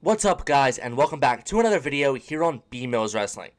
What's up, guys, and welcome back to another video here on B Mills Wrestling.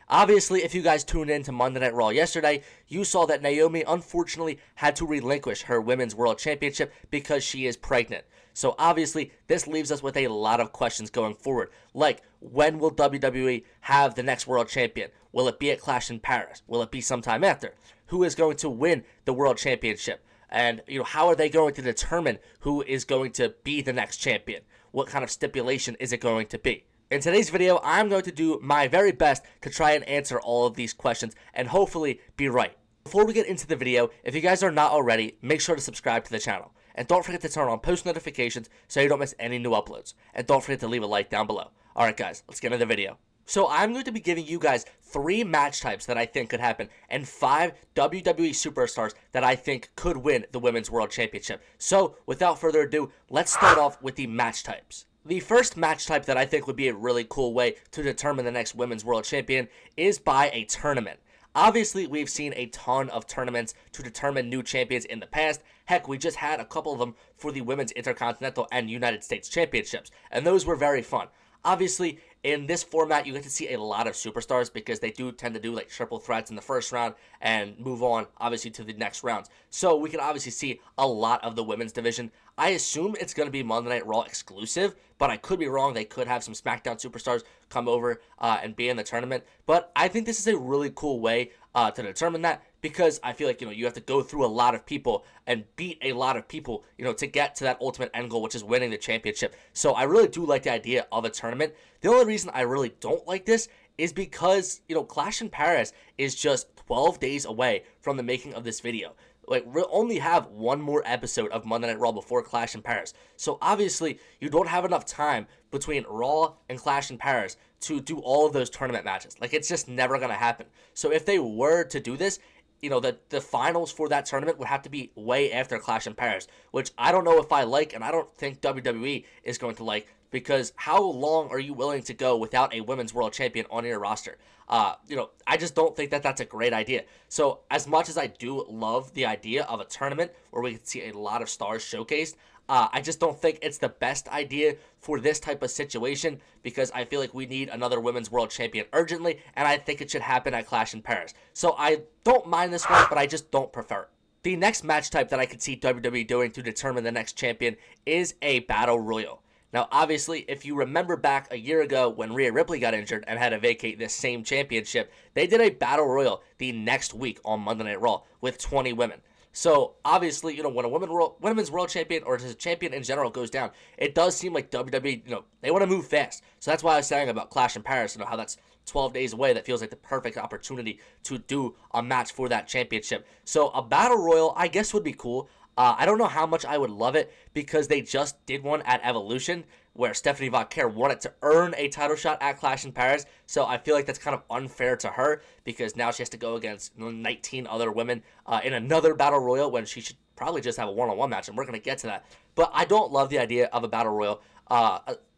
Obviously, if you guys tuned in to Monday Night Raw yesterday, you saw that Naomi unfortunately had to relinquish her Women's World Championship because she is pregnant. So obviously, this leaves us with a lot of questions going forward, like when will WWE have the next World Champion? Will it be at Clash in Paris? Will it be sometime after? Who is going to win the World Championship? And, how are they going to determine who is going to be the next champion? What kind of stipulation is it going to be? In today's video, I'm going to do my very best to try and answer all of these questions and hopefully be right. Before we get into the video, if you guys are not already, make sure to subscribe to the channel. And don't forget to turn on post notifications so you don't miss any new uploads. And don't forget to leave a like down below. Alright guys, let's get into the video. So I'm going to be giving you guys 3 match types that I think could happen and 5 WWE superstars that I think could win the Women's World Championship. So without further ado, let's start off with the match types. The first match type that I think would be a really cool way to determine the next Women's World Champion is by a tournament. Obviously, we've seen a ton of tournaments to determine new champions in the past. Heck, we just had a couple of them for the Women's Intercontinental and United States Championships, and those were very fun. Obviously, in this format, you get to see a lot of superstars because they do tend to do like triple threats in the first round and move on, obviously, to the next rounds. So we can obviously see a lot of the women's division. I assume it's going to be Monday Night Raw exclusive, but I could be wrong. They could have some SmackDown superstars come over and be in the tournament. But I think this is a really cool way to determine that because I feel like, you have to go through a lot of people and beat a lot of people, to get to that ultimate end goal, which is winning the championship. So I really do like the idea of a tournament. The only reason I really don't like this is because, Clash in Paris is just 12 days away from the making of this video. Like, we'll only have one more episode of Monday Night Raw before Clash in Paris. So, obviously, you don't have enough time between Raw and Clash in Paris to do all of those tournament matches. Like, it's just never going to happen. So, if they were to do this, the finals for that tournament would have to be way after Clash in Paris, which I don't know if I like, and I don't think WWE is going to like, because how long are you willing to go without a Women's World Champion on your roster? I just don't think that that's a great idea. So as much as I do love the idea of a tournament where we can see a lot of stars showcased, I just don't think it's the best idea for this type of situation because I feel like we need another Women's World Champion urgently, and I think it should happen at Clash in Paris. So I don't mind this one, but I just don't prefer it. The next match type that I could see WWE doing to determine the next champion is a Battle Royal. Now, obviously, if you remember back a year ago when Rhea Ripley got injured and had to vacate this same championship, they did a Battle Royal the next week on Monday Night Raw with 20 women. So, obviously, when a women's world champion or just a champion in general goes down, it does seem like WWE, they want to move fast. So that's why I was saying about Clash in Paris, how that's 12 days away. That feels like the perfect opportunity to do a match for that championship. So a Battle Royal, I guess, would be cool. I don't know how much I would love it because they just did one at Evolution where Stephanie Vaquer wanted to earn a title shot at Clash in Paris. So I feel like that's kind of unfair to her because now she has to go against 19 other women in another Battle Royal when she should probably just have a one-on-one match, and we're going to get to that. But I don't love the idea of a Battle Royal.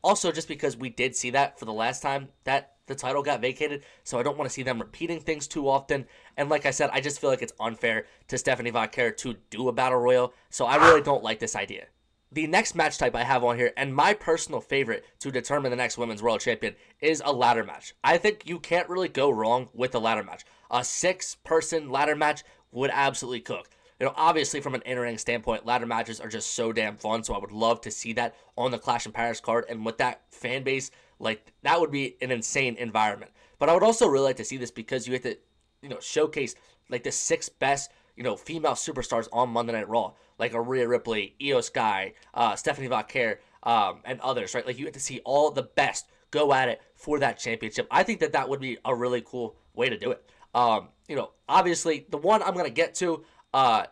Also, just because we did see that for the last time that the title got vacated, so I don't want to see them repeating things too often. And like I said, I just feel like it's unfair to Stephanie Vaquer to do a Battle Royal, so I really don't like this idea. The next match type I have on here, and my personal favorite to determine the next Women's World Champion, is a ladder match. I think you can't really go wrong with a ladder match. A 6-person ladder match would absolutely cook. Obviously from an in-ring standpoint, ladder matches are just so damn fun, so I would love to see that on the Clash in Paris card, and with that fan base, like, that would be an insane environment. But I would also really like to see this because you have to, showcase, like, the 6 best, female superstars on Monday Night Raw, like a Rhea Ripley, Io Sky, Stephanie Vaquer, and others, right? Like, you have to see all the best go at it for that championship. I think that would be a really cool way to do it. Obviously, the one I'm going to get to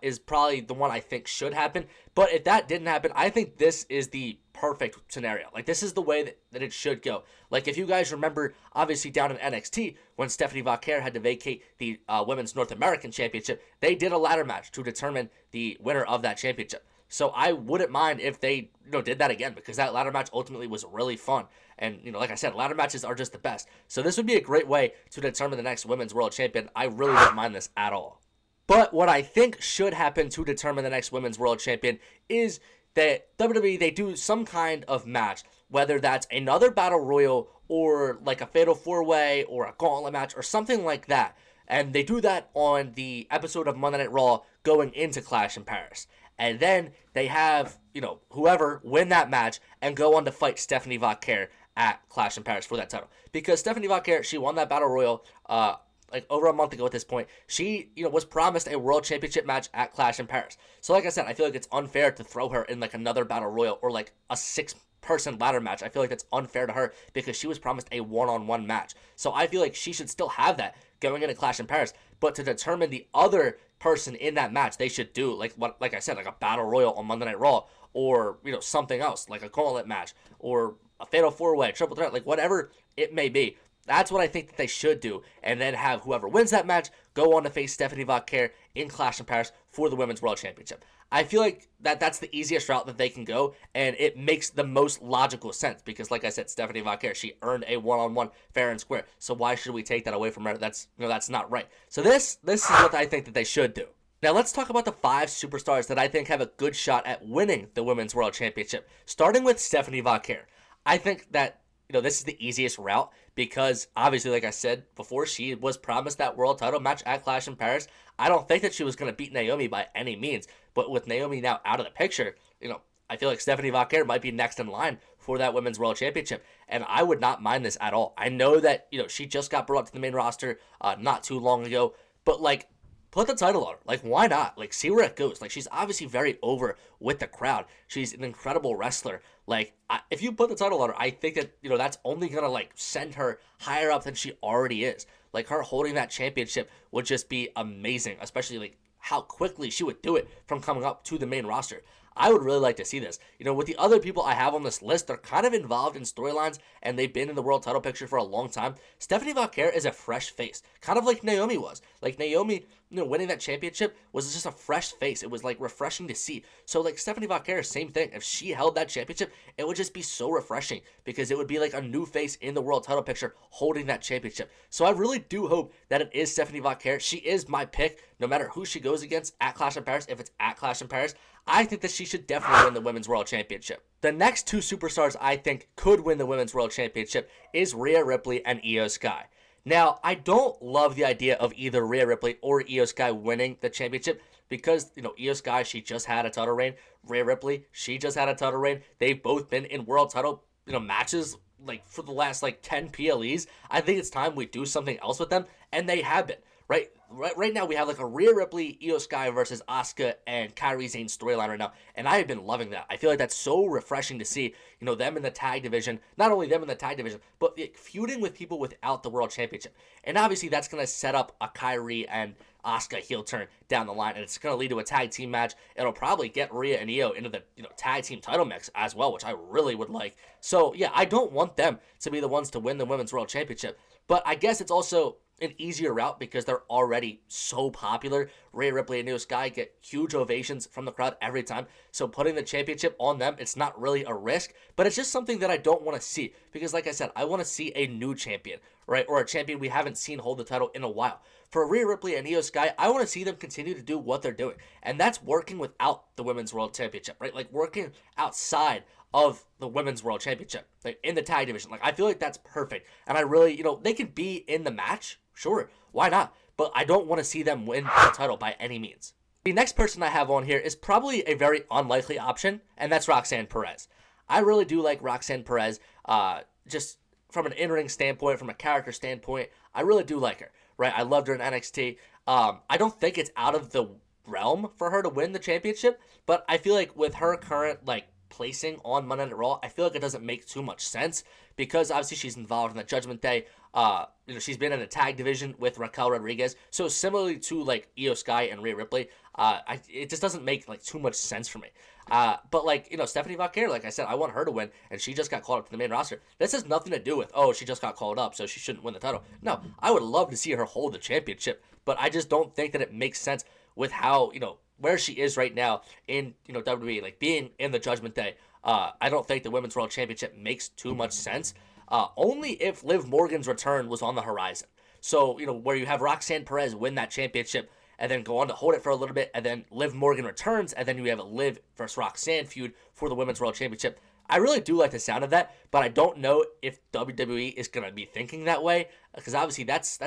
is probably the one I think should happen. But if that didn't happen, I think this is the perfect scenario. Like, this is the way that it should go. Like, if you guys remember, obviously down in NXT, when Stephanie Vaquer had to vacate the Women's North American Championship, they did a ladder match to determine the winner of that championship. So I wouldn't mind if they, did that again, because that ladder match ultimately was really fun. And, like I said, ladder matches are just the best. So this would be a great way to determine the next Women's World Champion. I really wouldn't mind this at all. But what I think should happen to determine the next Women's World Champion is that WWE, they do some kind of match whether that's another battle royal or like a fatal 4-way or a gauntlet match or something like that. And they do that on the episode of Monday Night Raw going into Clash in Paris. And then they have, whoever win that match and go on to fight Stephanie Vaquer at Clash in Paris for that title. Because Stephanie Vaquer, she won that battle royal like over a month ago at this point. She, was promised a world championship match at Clash in Paris. So like I said, I feel like it's unfair to throw her in like another battle royal or like a 6-person ladder match. I feel like that's unfair to her because she was promised a one-on-one match. So I feel like she should still have that going into Clash in Paris. But to determine the other person in that match, they should do like I said, like a battle royal on Monday Night Raw, or something else like a gauntlet match or a fatal 4-way, triple threat, like whatever it may be. That's what I think that they should do, and then have whoever wins that match go on to face Stephanie Vaquer in Clash in Paris for the Women's World Championship. I feel like that's the easiest route that they can go, and it makes the most logical sense because, like I said, Stephanie Vaquer, she earned a one-on-one fair and square. So why should we take that away from her? That's not right. So this is what I think that they should do. Now let's talk about the 5 superstars that I think have a good shot at winning the Women's World Championship, starting with Stephanie Vaquer. I think that this is the easiest route because obviously, like I said before, she was promised that world title match at Clash in Paris. I don't think that she was going to beat Naomi by any means, but with Naomi now out of the picture, I feel like Stephanie Vaquer might be next in line for that Women's World Championship, and I would not mind this at all. I know that, she just got brought up to the main roster not too long ago, but like, put the title on her. Like, why not? Like, see where it goes. Like, she's obviously very over with the crowd. She's an incredible wrestler. Like, if you put the title on her, I think that, that's only going to, like, send her higher up than she already is. Like, her holding that championship would just be amazing, especially, like, how quickly she would do it from coming up to the main roster. I would really like to see this. With the other people I have on this list, they're kind of involved in storylines, and they've been in the world title picture for a long time. Stephanie Vaquer is a fresh face, kind of like Naomi was. Like, Naomi, winning that championship was just a fresh face. It was, like, refreshing to see. So, like, Stephanie Vaquer, same thing. If she held that championship, it would just be so refreshing because it would be like a new face in the world title picture holding that championship. So I really do hope that it is Stephanie Vaquer. She is my pick, no matter who she goes against at Clash in Paris. If it's at Clash in Paris, I think that she should definitely win the Women's World Championship. The next 2 superstars I think could win the Women's World Championship is Rhea Ripley and Io Sky. Now, I don't love the idea of either Rhea Ripley or Io Sky winning the championship because, Io Sky, she just had a title reign. Rhea Ripley, she just had a title reign. They've both been in world title, matches, like, for the last, 10 PLEs. I think it's time we do something else with them, and they have been. Right now we have like a Rhea Ripley, Io Sky versus Asuka and Kairi Sane storyline right now, and I have been loving that. I feel like that's so refreshing to see, them in the tag division, not only them in the tag division, but feuding with people without the World Championship. And obviously that's going to set up a Kairi and Asuka heel turn down the line, and it's going to lead to a tag team match. It'll probably get Rhea and Io into the tag team title mix as well, which I really would like. So yeah, I don't want them to be the ones to win the Women's World Championship, but I guess it's also an easier route because they're already so popular. Rhea Ripley and Io Sky get huge ovations from the crowd every time. So putting the championship on them, it's not really a risk, but it's just something that I don't want to see because, like I said, I want to see a new champion, right? Or a champion we haven't seen hold the title in a while. For Rhea Ripley and Io Sky, I want to see them continue to do what they're doing, and that's working without the Women's World Championship, right? Like working outside of the Women's World Championship, like in the tag division. Like, I feel like that's perfect, and I really, they could be in the match. Sure, why not? But I don't want to see them win the title by any means. The next person I have on here is probably a very unlikely option, and that's Roxanne Perez. I really do like Roxanne Perez, just from an in-ring standpoint, from a character standpoint. I really do like her, right? I loved her in NXT. I don't think it's out of the realm for her to win the championship, but I feel like with her current, placing on Monday Night Raw, I feel like it doesn't make too much sense because obviously she's involved in the Judgment Day. She's been in the tag division with Raquel Rodriguez. So similarly to Io Sky and Rhea Ripley, it just doesn't make too much sense for me. But Stephanie Vaquer, like I said, I want her to win, and she just got called up to the main roster. This has nothing to do with, she just got called up, so she shouldn't win the title. No, I would love to see her hold the championship, but I just don't think that it makes sense with how, where she is right now in, WWE, being in the Judgment Day. I don't think the Women's World Championship makes too much sense. Only if Liv Morgan's return was on the horizon. So, where you have Roxanne Perez win that championship and then go on to hold it for a little bit, and then Liv Morgan returns, and then you have a Liv versus Roxanne feud for the Women's World Championship. I really do like the sound of that, but I don't know if WWE is gonna be thinking that way because obviously that's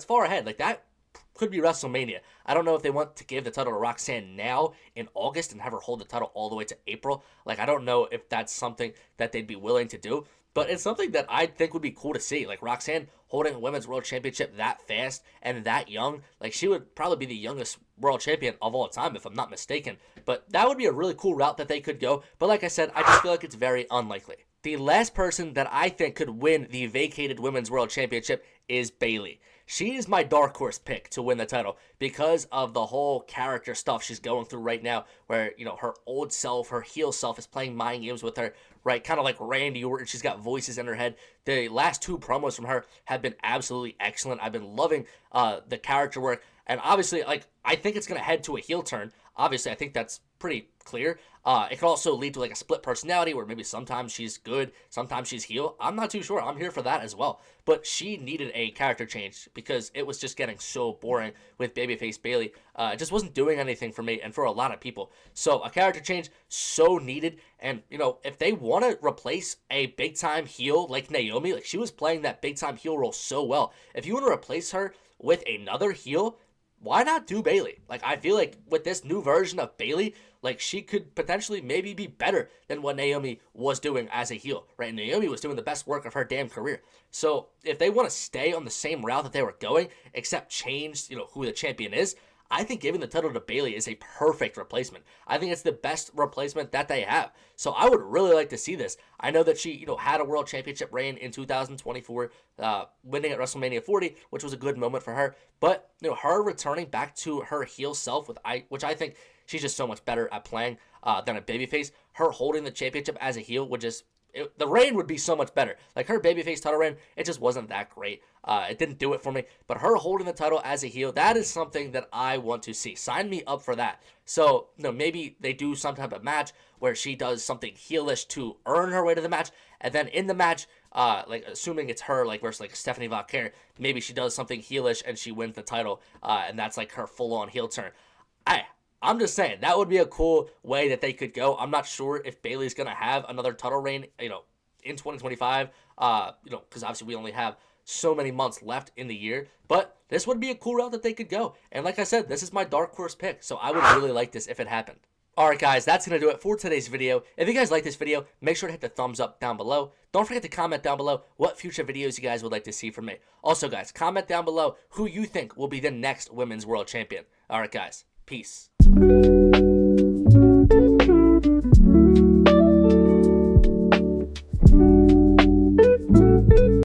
far ahead. Like that could be WrestleMania. I don't know if they want to give the title to Roxanne now in August and have her hold the title all the way to April. Like I don't know if that's something that they'd be willing to do. But it's something that I think would be cool to see. Like Roxanne holding a women's world championship that fast and that young. Like she would probably be the youngest world champion of all time, if I'm not mistaken. But that would be a really cool route that they could go. But like I said, I just feel like it's very unlikely. The last person that I think could win the vacated women's world championship is Bayley. She is my dark horse pick to win the title because of the whole character stuff she's going through right now, where, you know, her old self, her heel self is playing mind games with her, right? Kind of like Randy Orton. She's got voices in her head. The last two promos from her have been absolutely excellent. I've been loving the character work. And obviously, like, I think it's going to head to a heel turn. Obviously, I think that's pretty clear. It could also lead to like a split personality where maybe sometimes she's good, sometimes she's heel. I'm not too sure. I'm here for that as well. But she needed a character change because it was just getting so boring with babyface Bayley. It just wasn't doing anything for me and for a lot of people. So a character change, so needed. And, you know, if they want to replace a big-time heel like Naomi, like she was playing that big-time heel role so well. If you want to replace her with another heel, why not do Bayley? Like, I feel like with this new version of Bayley, like, she could potentially maybe be better than what Naomi was doing as a heel, right? Naomi was doing the best work of her damn career. So, if they want to stay on the same route that they were going, except change, you know, who the champion is, I think giving the title to Bayley is a perfect replacement. I think it's the best replacement that they have. So I would really like to see this. I know that she, you know, had a world championship reign in 2024, winning at WrestleMania 40, which was a good moment for her. But, you know, her returning back to her heel self, which I think she's just so much better at playing than a babyface. Her holding the championship as a heel would just the reign would be so much better. Like her babyface title reign, it just wasn't that great. It didn't do it for me. But her holding the title as a heel, that is something that I want to see. Sign me up for that. So, you know, maybe they do some type of match where she does something heelish to earn her way to the match, and then in the match, like assuming it's her, like versus like Stephanie Vaquer, maybe she does something heelish and she wins the title, and that's like her full-on heel turn. I'm just saying, that would be a cool way that they could go. I'm not sure if Bayley's going to have another title reign, you know, in 2025, you know, because obviously we only have so many months left in the year. But this would be a cool route that they could go. And like I said, this is my dark horse pick, so I would really like this if it happened. Alright guys, that's going to do it for today's video. If you guys like this video, make sure to hit the thumbs up down below. Don't forget to comment down below what future videos you guys would like to see from me. Also guys, comment down below who you think will be the next Women's World Champion. Alright guys, peace.